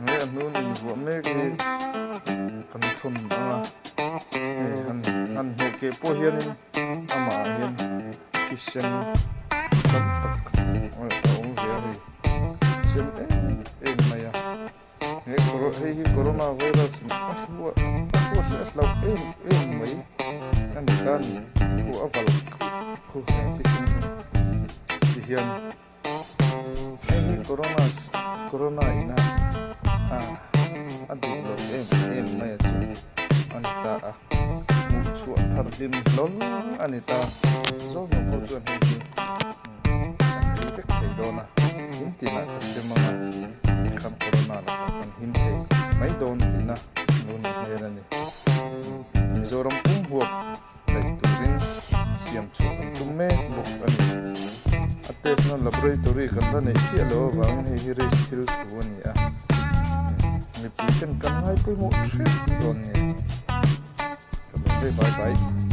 nghe nun in vua mê cái kan thun anga han he ke po hian in ama hian kisen tak tak oi ong zia hi sen maya he corona virus ahwa ahlau mai an kan ku aval ku he tisin hian he corona ina adu lo maya chu anita mu chu thar lim lol anita zo no mo chu an hi effect thei dona hintina kasema kan corona la kan him thei mai don tina nun merani mizoram huop dai turin siam chu tumme bok ani ates no laboratory kan da nei chi alo wang hi res thil thuani a mi piken kan hai pui mo thre don ni bye bye